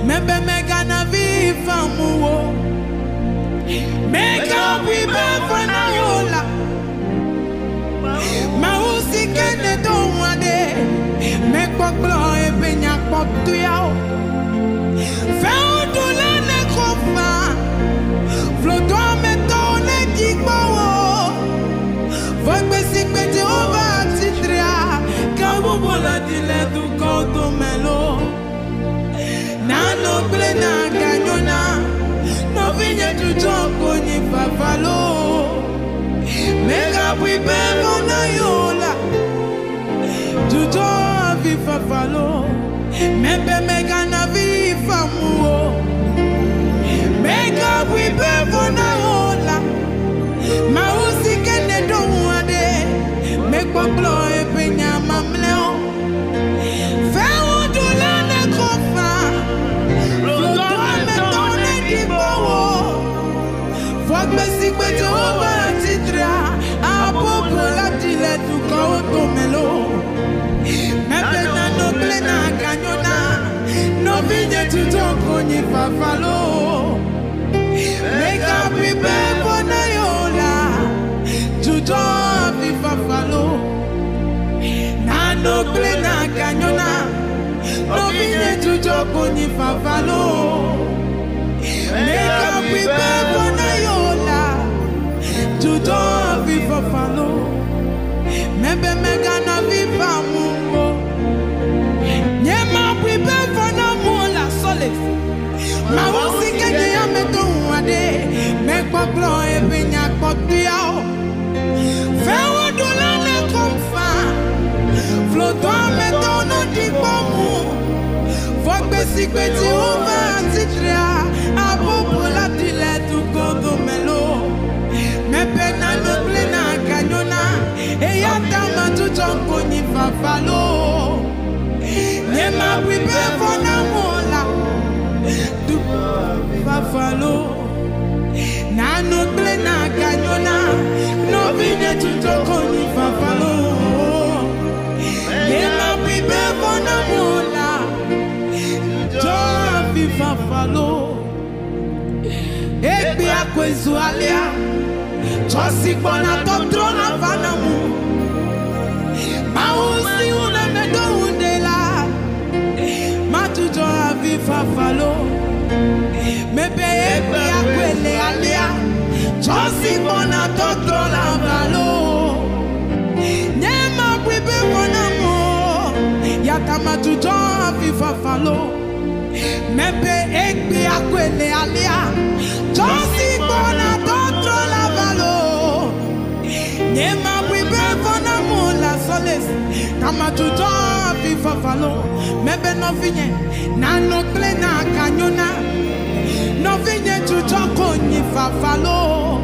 Mebe mega na viva muo. Mega vive fana yola. Mausi kene don't wade. Make what blow e benya pop to yao. Found to learn a cofa. Floto me tone kikbawo. Vogue basic bete over titria. Kabu bola dile du koto melo. Na no plena kanyona. No vigne tu joko ni fafalo. Mega pripe bona yola. Tuto vi fafalo. Mebe mega na vi famuo. Mega pripe bona yola. Mausi kene don't wade. Make what blow e penya mamleo. Feo do lane kofa. Floto me tone kibawo. Fok basic bete over titra. Apopo la dile tu kauto melo. Mebe na no plena kanyona. No vigne tu toko ni fafalo. Make up prepare for na yola. Tuto vi fafalo. Na no plena kanyona. No vigne tu toko ni fafalo. Make up prepare for na yola. Tuto vi fafalo. Mebe mega na viva mungo. Nyema prepare for na mola soles. Ma usi kenye ya meto wade. Mekwa blo e benya kotia. Fewo dola ne komfa. Floto meto no dikbomu. Fok besi kweti uva titria. Apopo la dile tu kodo melo. Mepe na no plena kanyona. Eya tama tu chonko ni fafalo. Nyema pripe fona mola. Du fafalo. Na no plena kanyona. No vine tu chonko ni fafalo. Nyema pripe fona mola. Jo vi fafalo. Ekbi akwezu alia. Josi bona totrona vanamu. Mausi una medo undela. Matujo avi fafalo. Mebe ekbi akwele alia. Josi bona totrona valo. Nyema pribe bonamo. Yata matujo avi fafalo. Mebe ekbi akwele alia. Josi bona totrona valo. Nyema pribe fona mola soles. Kama tuto vi fafalo. Mebe no vinye. Na no plena kanyona. No vinye tuto konyi fafalo.